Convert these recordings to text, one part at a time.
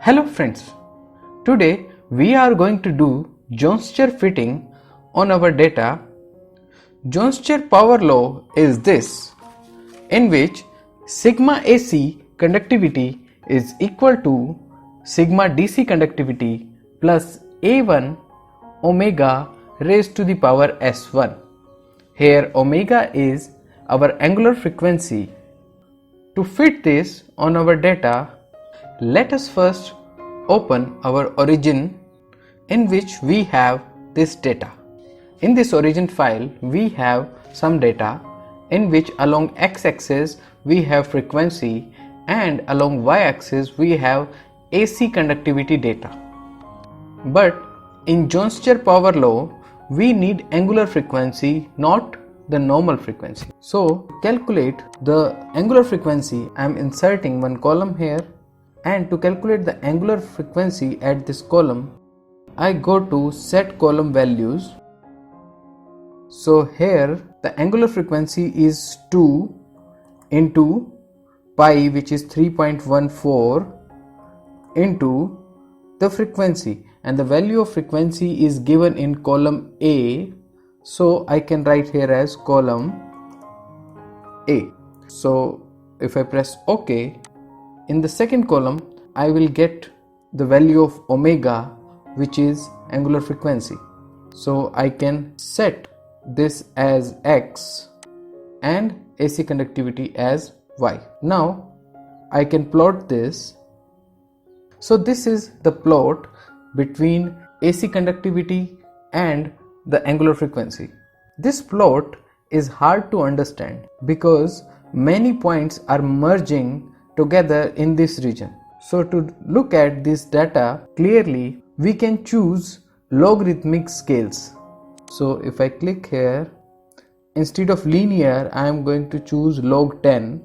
Hello friends, today we are going to do Jones-Church fitting on our data. Jones-Church power law is this, in which sigma AC conductivity is equal to sigma DC conductivity plus A1 omega raised to the power S1. Here omega is our angular frequency. To fit this on our data, let us first open our origin in which we have this data. In this origin file, we have some data in which along x-axis we have frequency and along y-axis we have AC conductivity data. But in Jones-Church power law, we need angular frequency, not the normal frequency. So to calculate the angular frequency, I am inserting one column here. And to calculate the angular frequency at this column, I go to set column values. So here the angular frequency is 2 into pi, which is 3.14 into the frequency, and the value of frequency is given in column A. So I can write here as column A. So if I press OK, in the second column, I will get the value of omega, which is angular frequency. So I can set this as X and AC conductivity as Y. Now I can plot this. So this is the plot between AC conductivity and the angular frequency. This plot is hard to understand because many points are merging together in this region. So to look at this data clearly, we can choose logarithmic scales. So if I click here, instead of linear, I am going to choose log 10.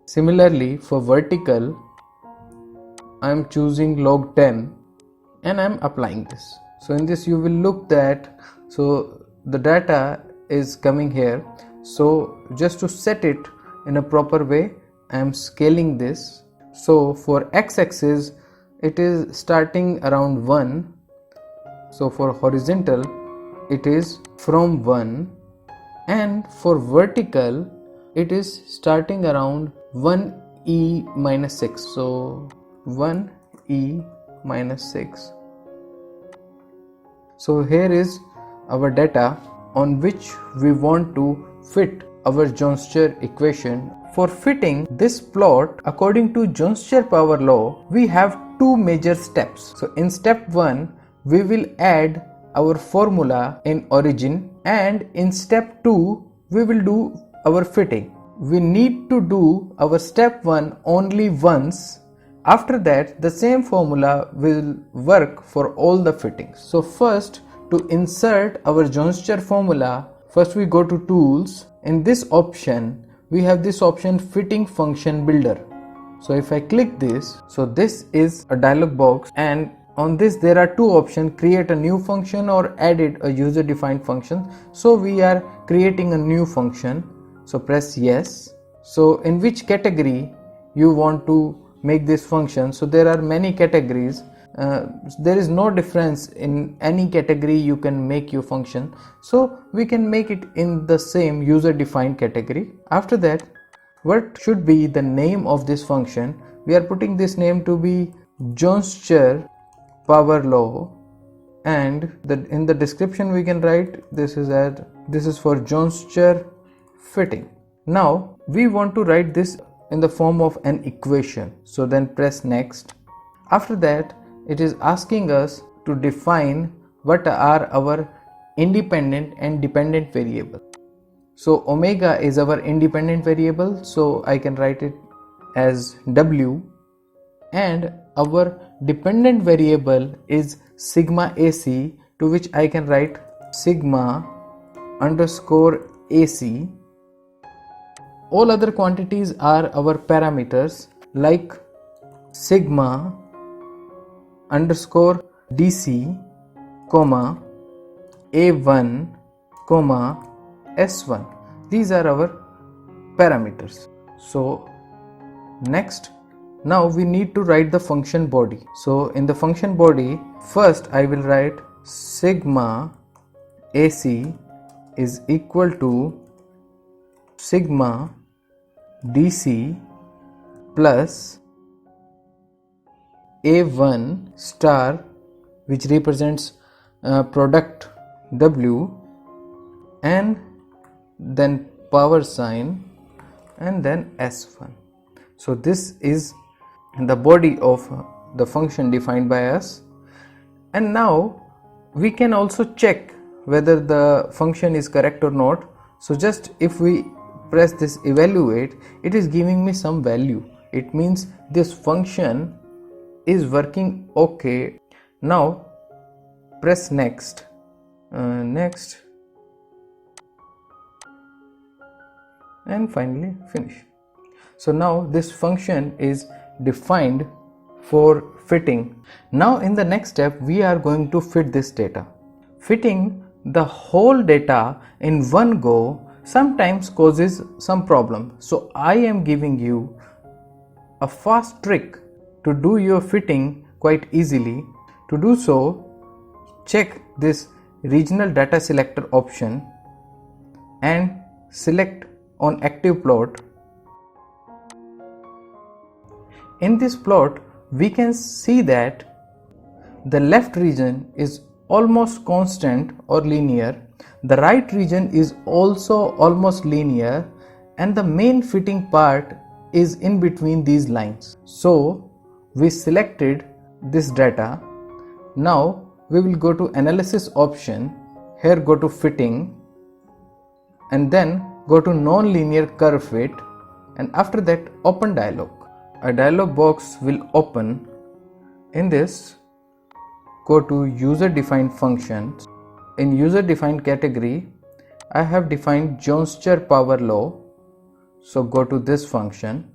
Similarly, for vertical, I am choosing log 10 and I am applying this. So in this you will look that, so the data is coming here. So just to set it in a proper way, I am scaling this. So for x-axis it is starting around 1. So for horizontal it is from 1, and for vertical it is starting around 1e minus 6. So 1e minus 6. So here is our data on which we want to fit our Jones-Church equation. For fitting this plot according to Jones-Church power law, we have two major steps. So in step 1, we will add our formula in origin, and in step 2, we will do our fitting. We need to do our step 1 only once. After that, the same formula will work for all the fittings. So first, to insert our Jones-Church formula, first we go to tools. In this option, we have this option fitting function builder. So if I click this, so this is a dialog box, and on this there are two options: create a new function or added a user defined function. So we are creating a new function. So press yes. So in which category you want to make this function? So there are many categories. There is no difference in any category you can make your function, so we can make it in the same user defined category. After that, what should be the name of this function? We are putting this name to be Jones-Church power law, and in the description we can write this is for Jones-Church fitting. Now we want to write this in the form of an equation, so then press next. After that, it is asking us to define what are our independent and dependent variable. So omega is our independent variable, so I can write it as W, and our dependent variable is sigma AC, to which I can write sigma underscore AC. All other quantities are our parameters, like sigma underscore DC, comma A1, comma S1. These are our parameters. So next Now we need to write the function body. So in the function body, first I will write sigma AC is equal to sigma DC plus A1 star, which represents product W, and then power sign, and then S1. So this is the body of the function defined by us. And now we can also check whether the function is correct or not. So just if we press this evaluate, it is giving me some value. It means this function is working okay. Now press next, next, and finally finish. So now this function is defined for fitting. Now in the next step we are going to fit this data. Fitting the whole data in one go sometimes causes some problem. So I am giving you a fast trick to do your fitting quite easily. To do so, check this regional data selector option and select on active plot. In this plot, we can see that the left region is almost constant or linear, the right region is also almost linear, and the main fitting part is in between these lines. So we selected this data. Now we will go to analysis option, here go to fitting, and then go to non-linear curve fit, and after that open dialog. A dialog box will open. In this, go to user defined functions. In user defined category, I have defined Jones-Chur power law. So go to this function.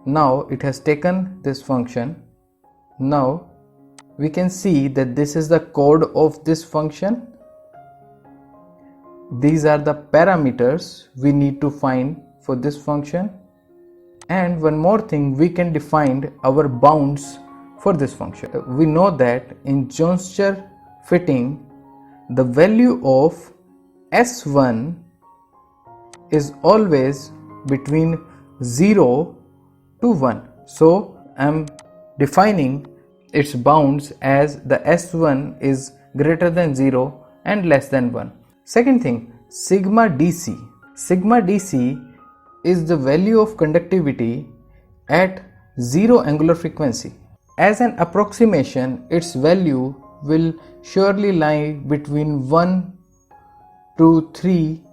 Now it has taken this function. Now we can see that this is the code of this function. These are the parameters we need to find for this function. And one more thing, we can define our bounds for this function. We know that in Jones-Chur fitting, the value of S1 is always between 0 to 1. So I am defining its bounds as the S1 is greater than 0 and less than 1. Second thing, sigma DC. Sigma DC is the value of conductivity at 0 angular frequency. As an approximation, its value will surely lie between 1 to 3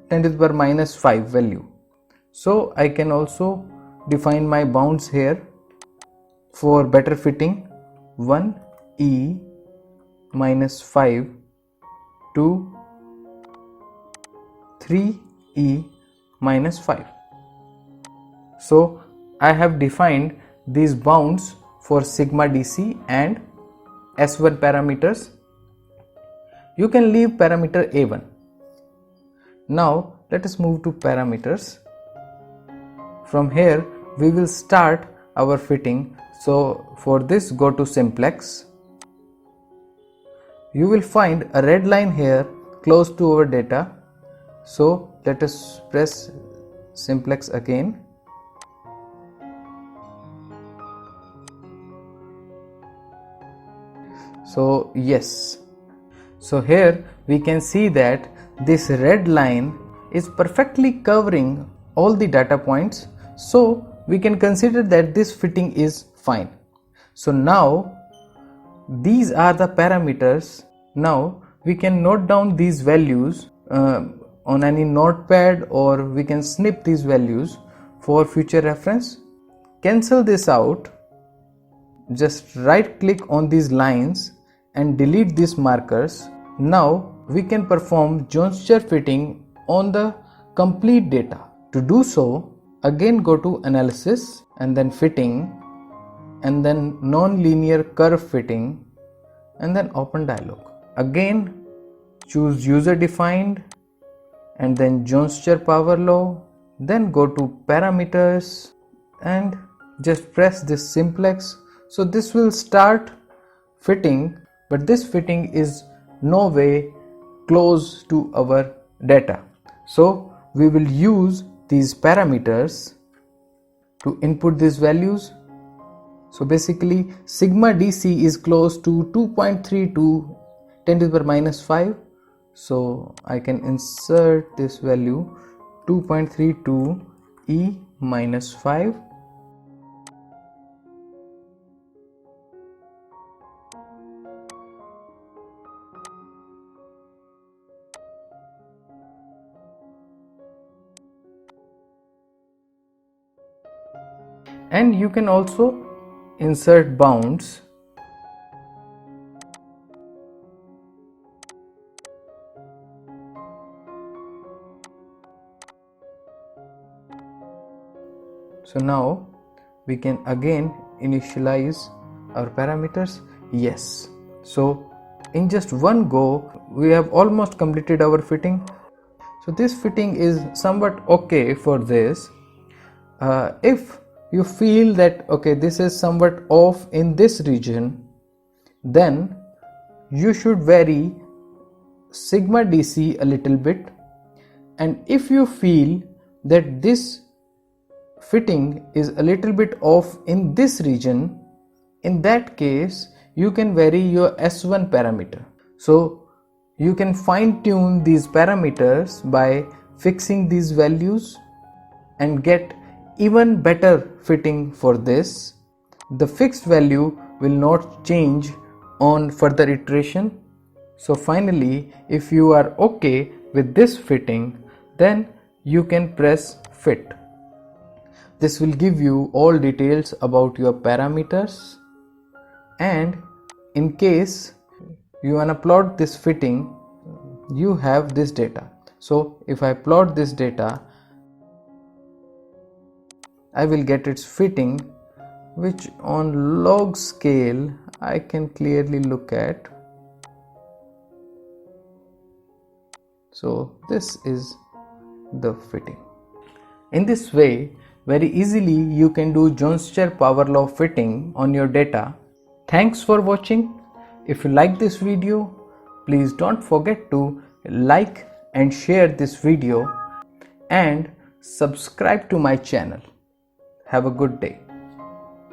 10 to the power minus 5 value. So I can also define my bounds here for better fitting. 1e minus 5 to 3e minus 5. So I have defined these bounds for sigma DC and S1 parameters. You can leave parameter A1. Now let us move to parameters. From here we will start our fitting. So for this, go to simplex. You will find a red line here close to our data. So let us press simplex again. So yes, so here we can see that this red line is perfectly covering all the data points. So we can consider that this fitting is fine. So now these are the parameters. Now we can note down these values on any notepad, or we can snip these values for future reference. Cancel this out. Just right click on these lines and delete these markers. Now we can perform Jones-Chur fitting on the complete data. To do so, again go to analysis and then fitting, and then non-linear curve fitting, and then open dialog. Again choose user defined and then Jones-Chur power law, then go to parameters and just press this simplex. So this will start fitting, but this fitting is no way close to our data. So we will use these parameters to input these values. So basically sigma DC is close to 2.32 10 to the power minus 5. So I can insert this value 2.32 E minus 5. And you can also insert bounds. So now we can again initialize our parameters. Yes, so in just one go we have almost completed our fitting. So this fitting is somewhat okay for this. If you feel that okay, this is somewhat off in this region, then you should vary sigma DC a little bit. And if you feel that this fitting is a little bit off in this region, in that case you can vary your S1 parameter. So you can fine tune these parameters by fixing these values and get even better fitting for this. The fixed value will not change on further iteration. So finally, if you are okay with this fitting, then you can press fit. This will give you all details about your parameters, and in case you wanna plot this fitting, you have this data. So if I plot this data, I will get its fitting, which on log scale I can clearly look at. So this is the fitting. In this way, very easily you can do Jones-Chair power law fitting on your data. Thanks for watching. If you like this video, please don't forget to like and share this video and subscribe to my channel. Have a good day.